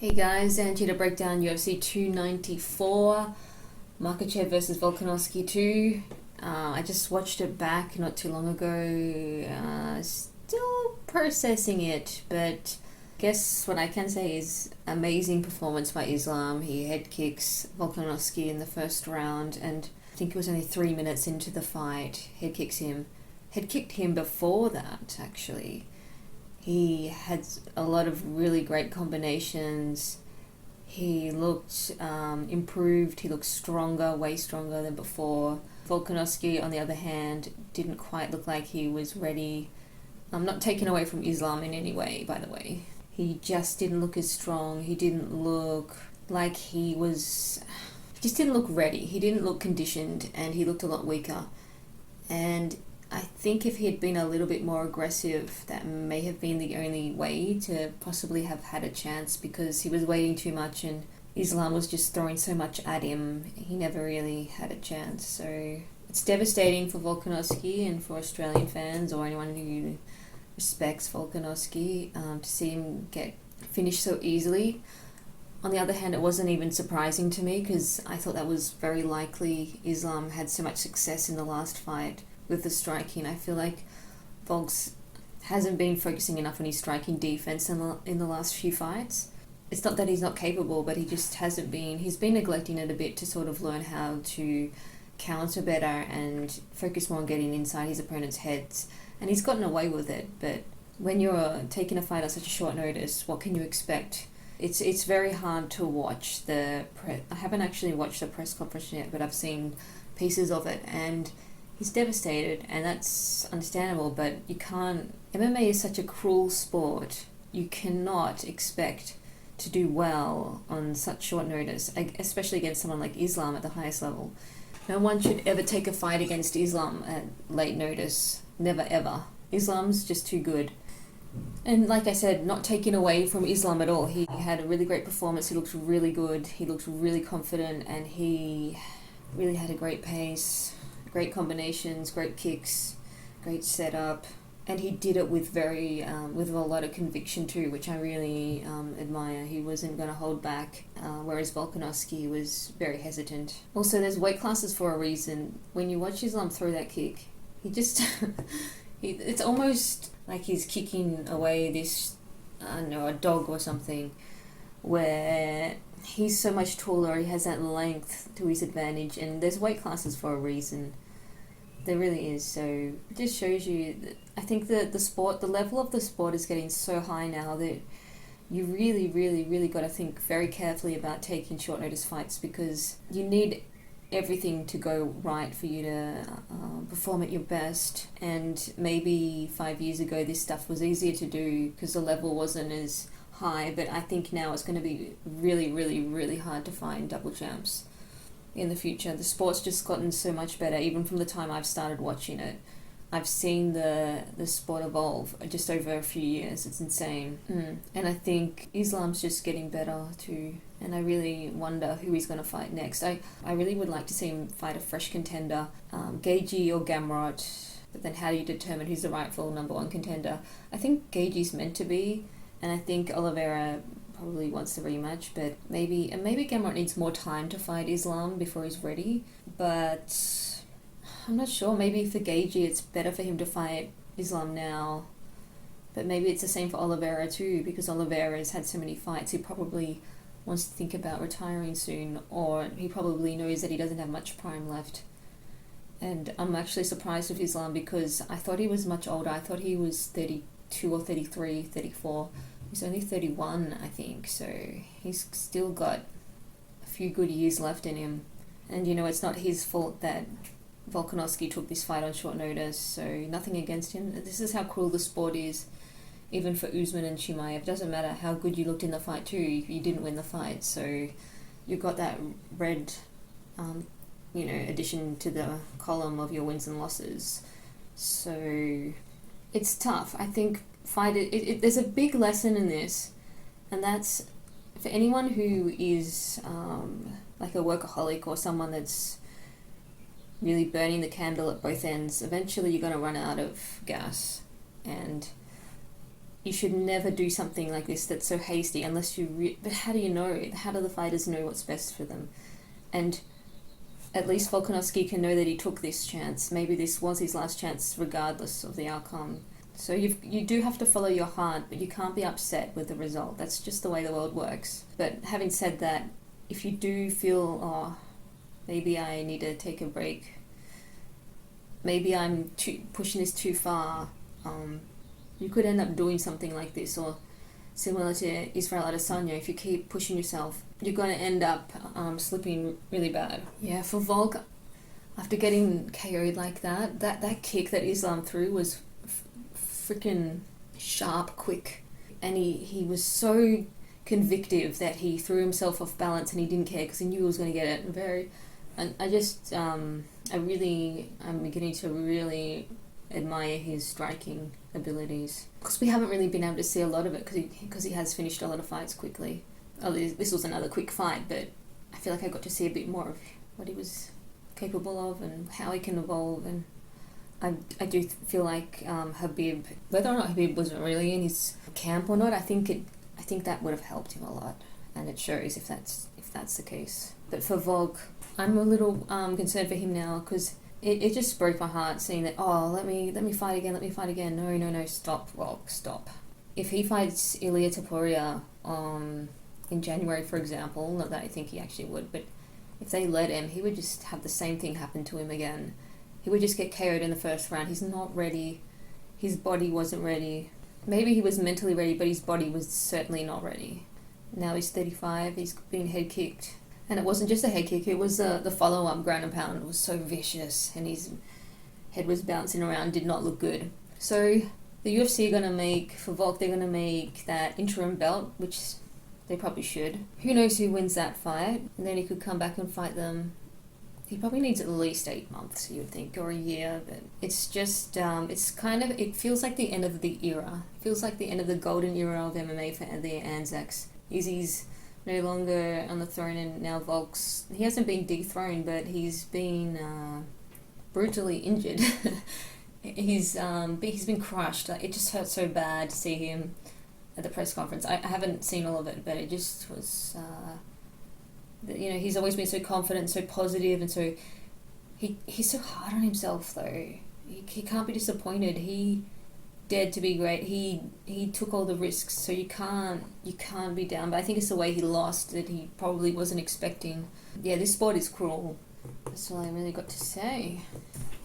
Hey guys, Angie to break down UFC 294, Makhachev versus Volkanovski 2. I just watched it back not too long ago, still processing it, but I guess what I can say is amazing performance by Islam. He head kicks Volkanovski in the first round, and I think it was only 3 minutes into the fight, head kicked him before that actually. He had a lot of really great combinations. He looked improved. He looked stronger, way stronger than before. Volkanovski, on the other hand, didn't quite look like he was ready. I'm not taking away from Islam in any way, by the way. He just didn't look as strong. He didn't look like he just didn't look ready. He didn't look conditioned, and he looked a lot weaker. And I think if he had been a little bit more aggressive, that may have been the only way to possibly have had a chance, because he was waiting too much and Islam was just throwing so much at him. He never really had a chance. So it's devastating for Volkanovski and for Australian fans or anyone who respects Volkanovski to see him get finished so easily. On the other hand, it wasn't even surprising to me, because I thought that was very likely. Islam had so much success in the last fight with the striking. I feel like Volks hasn't been focusing enough on his striking defense in the last few fights. It's not that he's not capable, but he just hasn't been. He's been neglecting it a bit to sort of learn how to counter better and focus more on getting inside his opponent's heads. And he's gotten away with it, but when you're taking a fight on such a short notice, what can you expect? It's very hard to watch I haven't actually watched the press conference yet, but I've seen pieces of it, and he's devastated, and that's understandable, but you can't. MMA is such a cruel sport. You cannot expect to do well on such short notice, especially against someone like Islam at the highest level. No one should ever take a fight against Islam at late notice. Never ever. Islam's just too good. And like I said, not taking away from Islam at all. He had a really great performance. He looked really good. He looked really confident, and he really had a great pace. Great combinations, great kicks, great setup, and he did it with with a lot of conviction too, which I really admire. He wasn't going to hold back, whereas Volkanovski was very hesitant. Also, there's weight classes for a reason. When you watch Islam throw that kick, he just it's almost like he's kicking away this, I don't know, a dog or something, where he's so much taller, he has that length to his advantage, and there's weight classes for a reason. There really is. So it just shows you that I think that the level of the sport is getting so high now that you really, really, really got to think very carefully about taking short notice fights, because you need everything to go right for you to perform at your best. And maybe 5 years ago this stuff was easier to do because the level wasn't as high, but I think now it's going to be really, really, really hard to find double champs in the future. The sport's just gotten so much better, even from the time I've started watching it. I've seen the sport evolve just over a few years. It's insane. And I think Islam's just getting better too, and I really wonder who he's going to fight next. I really would like to see him fight a fresh contender, Gaethje or Gamrot, but then how do you determine who's the rightful number one contender? I think Gaethje's meant to be, and I think Oliveira probably wants the rematch, but maybe Gamrot needs more time to fight Islam before he's ready. But I'm not sure. Maybe for Gaethje it's better for him to fight Islam now, but maybe it's the same for Oliveira too, because Oliveira has had so many fights. He probably wants to think about retiring soon, or he probably knows that he doesn't have much prime left. And I'm actually surprised with Islam, because I thought he was much older. I thought he was 32 or 33, 34. He's only 31, I think, so he's still got a few good years left in him. And, it's not his fault that Volkanovski took this fight on short notice, so nothing against him. This is how cruel the sport is, even for Usman and Chimaev. It doesn't matter how good you looked in the fight too, you didn't win the fight, so you've got that red, addition to the column of your wins and losses. So it's tough. I think there's a big lesson in this, and that's for anyone who is like a workaholic or someone that's really burning the candle at both ends. Eventually you're going to run out of gas, and you should never do something like this that's so hasty unless you... But how do you know? How do the fighters know what's best for them? And at least Volkanovski can know that he took this chance. Maybe this was his last chance regardless of the outcome. So you do have to follow your heart, but you can't be upset with the result. That's just the way the world works. But having said that, if you do feel, oh, maybe I need to take a break, maybe I'm pushing this too far, you could end up doing something like this, or similar to Israel Adesanya. If you keep pushing yourself, you're going to end up slipping really bad. Yeah, for Volk, after getting KO'd like that kick that Islam threw was freaking sharp, quick, and he was so convictive that he threw himself off balance and he didn't care because he knew he was going to get it. And I'm beginning to really admire his striking abilities, because we haven't really been able to see a lot of it because he has finished a lot of fights quickly. Oh, this was another quick fight, but I feel like I got to see a bit more of what he was capable of and how he can evolve. And I do feel like Khabib, whether or not Khabib was really in his camp or not, I think that would have helped him a lot, and it shows if that's the case. But for Volk, I'm a little concerned for him now, because it just broke my heart seeing that. Oh, let me fight again. No, stop, Volk, stop. If he fights Ilia Topuria in January, for example, not that I think he actually would, but if they let him, he would just have the same thing happen to him again. He would just get KO'd in the first round. He's not ready. His body wasn't ready. Maybe he was mentally ready, but his body was certainly not ready. Now he's 35, he's been head kicked. And it wasn't just a head kick, it was the follow-up ground and pound. It was so vicious, and his head was bouncing around, did not look good. So the UFC are going to make, for Volk, they're going to make that interim belt, which they probably should. Who knows who wins that fight? And then he could come back and fight them. He probably needs at least 8 months, you would think, or a year. But it's just, it feels like the end of the era. It feels like the end of the golden era of MMA for the Anzacs. Izzy's no longer on the throne, and now Volk's, he hasn't been dethroned, but he's been brutally injured. He's been crushed. It just hurt so bad to see him at the press conference. I haven't seen all of it, but it just was, he's always been so confident, so positive, and so he's so hard on himself though. He can't be disappointed. He dared to be great. He took all the risks, so you can't be down. But I think it's the way he lost that he probably wasn't expecting. Yeah, this sport is cruel. That's all I really got to say.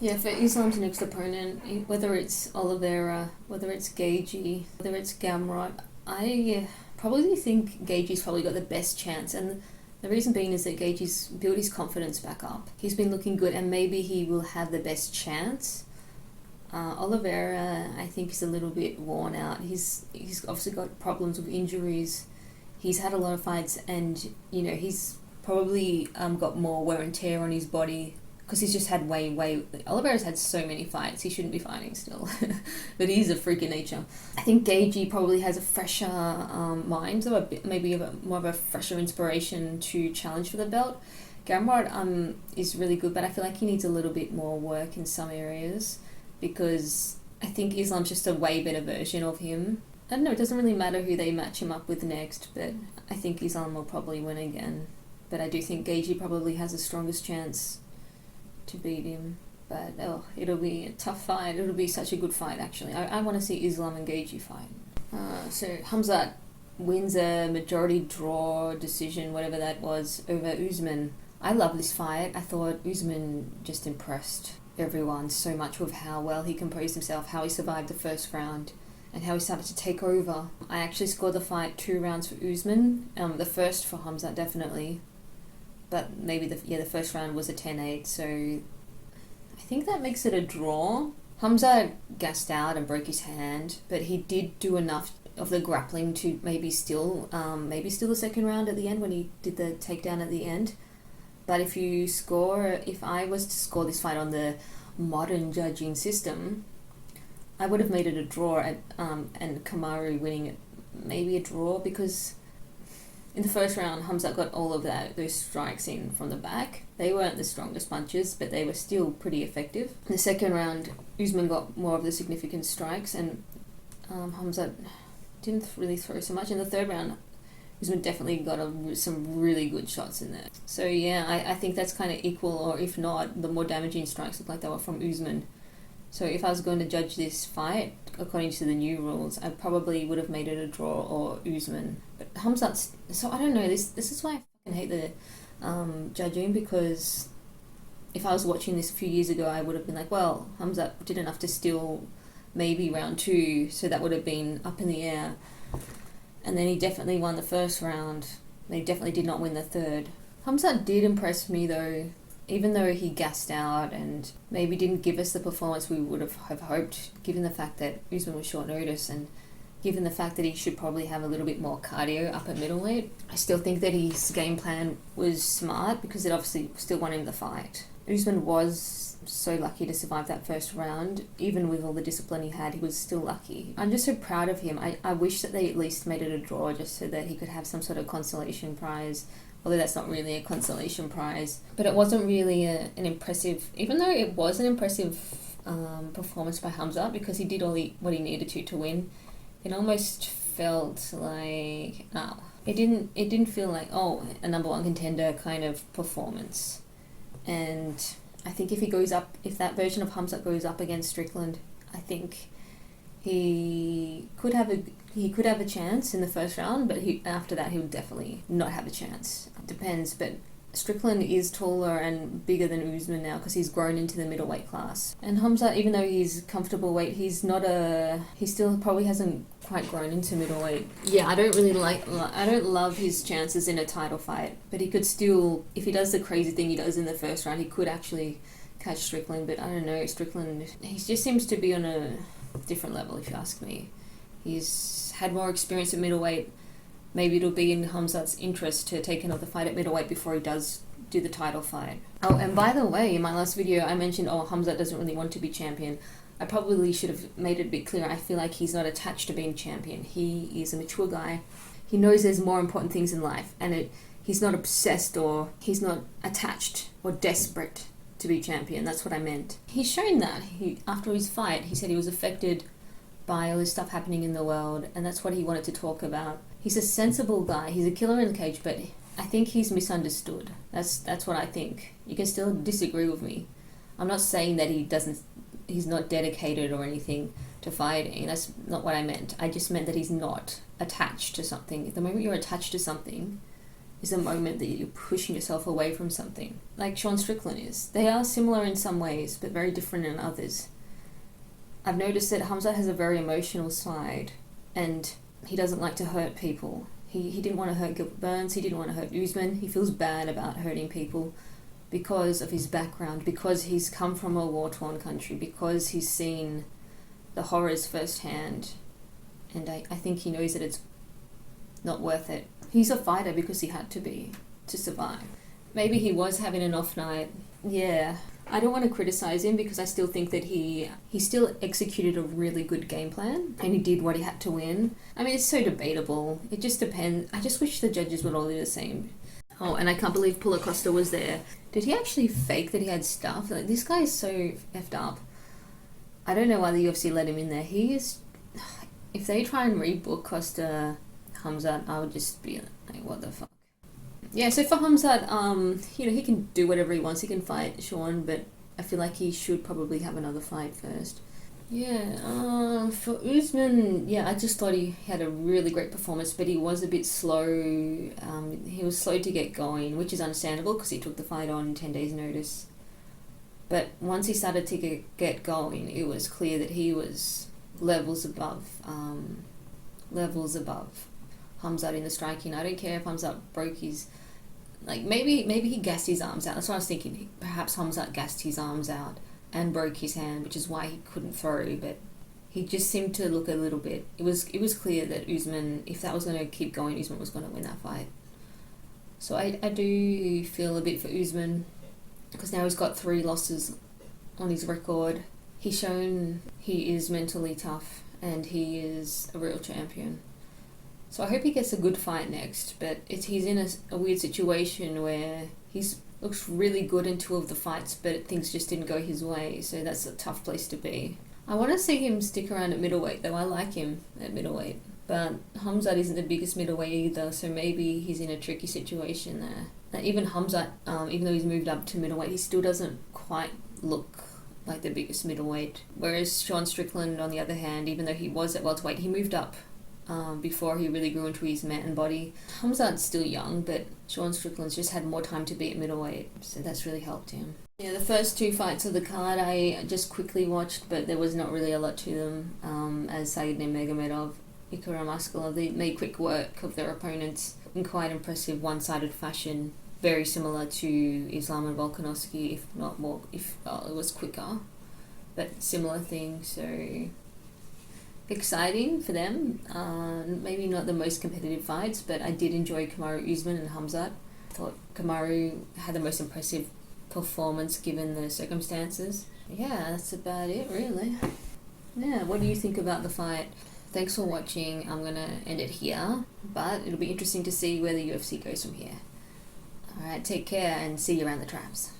Yeah, for Islam's next opponent, whether it's Oliveira, whether it's Gaethje, whether it's Gamrot, I probably think Gaethje's probably got the best chance. And the reason being is that Gaethje's built his confidence back up. He's been looking good, and maybe he will have the best chance. Oliveira, I think, is a little bit worn out. He's obviously got problems with injuries. He's had a lot of fights, and he's probably got more wear and tear on his body because he's just had Oliveira's had so many fights. He shouldn't be fighting still, but he's a freak of nature. I think Gaethje probably has a fresher mind, so maybe more of a fresher inspiration to challenge for the belt. Gamrot is really good, but I feel like he needs a little bit more work in some areas, because I think Islam's just a way better version of him. I don't know, it doesn't really matter who they match him up with next, but I think Islam will probably win again. But I do think Gaethje probably has the strongest chance to beat him. But it'll be a tough fight. It'll be such a good fight, actually. I want to see Islam and Gaethje fight. So Khamzat wins a majority draw decision, whatever that was, over Usman. I love this fight. I thought Usman just impressed everyone so much with how well he composed himself, how he survived the first round, and how he started to take over. I actually scored the fight 2 rounds for Usman, the first for Khamzat definitely, but maybe the first round was a 10-8, so I think that makes it a draw. Khamzat gassed out and broke his hand, but he did do enough of the grappling to maybe steal the second round at the end when he did the takedown at the end. But if I was to score this fight on the modern judging system, I would have made it a draw and Kamaru winning it maybe a draw, because in the first round Khamzat got all of those strikes in from the back. They weren't the strongest punches, but they were still pretty effective. In the second round, Usman got more of the significant strikes, and Khamzat didn't really throw so much. In the third round, Usman definitely got some really good shots in there. So yeah, I think that's kind of equal, or if not, the more damaging strikes look like they were from Usman. So if I was going to judge this fight according to the new rules, I probably would have made it a draw or Usman. But Khamzat's, so I don't know. This is why I fucking hate the judging, because if I was watching this a few years ago, I would have been like, well, Khamzat did enough to steal maybe round 2, so that would have been up in the air. And then he definitely won the first round. He definitely did not win the third. Khamzat did impress me though, even though he gassed out and maybe didn't give us the performance we would have hoped, given the fact that Usman was short notice and given the fact that he should probably have a little bit more cardio up at middleweight. I still think that his game plan was smart, because it obviously still won him the fight. Usman was so lucky to survive that first round. Even with all the discipline he had, he was still lucky. I'm just so proud of him. I wish that they at least made it a draw, just so that he could have some sort of consolation prize, although that's not really a consolation prize. But it wasn't really an impressive, even though it was an impressive performance by Khamzat, because he did what he needed to win. It almost felt like, it didn't feel like, a number 1 contender kind of performance. And I think if that version of Khamzat goes up against Strickland, I think he could have a chance in the first round, but after that he'll definitely not have a chance. It depends, but Strickland is taller and bigger than Usman now, because he's grown into the middleweight class. And Khamzat, even though he's comfortable weight, he still probably hasn't quite grown into middleweight. Yeah, I don't love his chances in a title fight, but he could still, if he does the crazy thing he does in the first round, he could actually catch Strickland. But I don't know, Strickland, he just seems to be on a different level, if you ask me. He's had more experience at middleweight. Maybe it'll be in Khamzat's interest to take another fight at middleweight before he does do the title fight. Oh, and by the way, in my last video I mentioned, Khamzat doesn't really want to be champion. I probably should have made it a bit clearer. I feel like he's not attached to being champion. He is a mature guy. He knows there's more important things in life, and he's not obsessed, or he's not attached or desperate to be champion. That's what I meant. He's shown that. After his fight, he said he was affected by all this stuff happening in the world, and that's what he wanted to talk about. He's a sensible guy. He's a killer in the cage, but I think he's misunderstood. That's what I think. You can still disagree with me. I'm not saying that he's not dedicated or anything to fighting. That's not what I meant. I just meant that he's not attached to something. The moment you're attached to something is the moment that you're pushing yourself away from something. Like Sean Strickland is. They are similar in some ways, but very different in others. I've noticed that Khamzat has a very emotional side, and he doesn't like to hurt people. He didn't want to hurt Gilbert Burns, he didn't want to hurt Usman. He feels bad about hurting people because of his background, because he's come from a war-torn country, because he's seen the horrors firsthand, and I think he knows that it's not worth it. He's a fighter because he had to be, to survive. Maybe he was having an off night. Yeah. I don't want to criticize him, because I still think that he still executed a really good game plan, and he did what he had to win. I mean, it's so debatable. It just depends. I just wish the judges would all do the same. Oh, and I can't believe Paulo Costa was there. Did he actually fake that he had stuff? Like, this guy is so effed up. I don't know why the UFC let him in there. He is... If they try and rebook Costa Khamzat, I would just be like, what the fuck? Yeah, so for Khamzat, he can do whatever he wants. He can fight Sean, but I feel like he should probably have another fight first. Yeah, for Usman, I just thought he had a really great performance, but he was a bit slow. He was slow to get going, which is understandable because he took the fight on 10 days' notice. But once he started to get going, it was clear that he was levels above Khamzat in the striking. I don't care if Khamzat broke his... maybe he gassed his arms out. That's what I was thinking. Perhaps Khamzat gassed his arms out and broke his hand, which is why he couldn't throw, but he just seemed to look a little bit... It was clear that Usman, if that was going to keep going, Usman was going to win that fight. So I do feel a bit for Usman, because now he's got 3 losses on his record. He's shown he is mentally tough, and he is a real champion. So I hope he gets a good fight next, but he's in a weird situation where he looks really good in 2 of the fights, but things just didn't go his way, so that's a tough place to be. I want to see him stick around at middleweight, though. I like him at middleweight, But Hamzat isn't the biggest middleweight either, so maybe he's in a tricky situation there. And even Hamzat, even though he's moved up to middleweight, he still doesn't quite look like the biggest middleweight. Whereas Sean Strickland, on the other hand, even though he was at welterweight, he moved up before he really grew into his man body. Hamzat's still young, but Sean Strickland's just had more time to be at middleweight, so that's really helped him. Yeah, the first two fights of the card I just quickly watched, but there was not really a lot to them, as Said Nurmagomedov, Ikram Askarov, they made quick work of their opponents in quite impressive one-sided fashion, very similar to Islam and Volkanovski, if not more, it was quicker, but similar thing, so exciting for them. Maybe not the most competitive fights, but I did enjoy Kamaru Usman and Hamzat. I thought Kamaru had the most impressive performance given the circumstances. Yeah, that's about it really. Yeah, what do you think about the fight? Thanks for watching. I'm gonna end it here, but it'll be interesting to see where the UFC goes from here. Alright, take care and see you around the traps.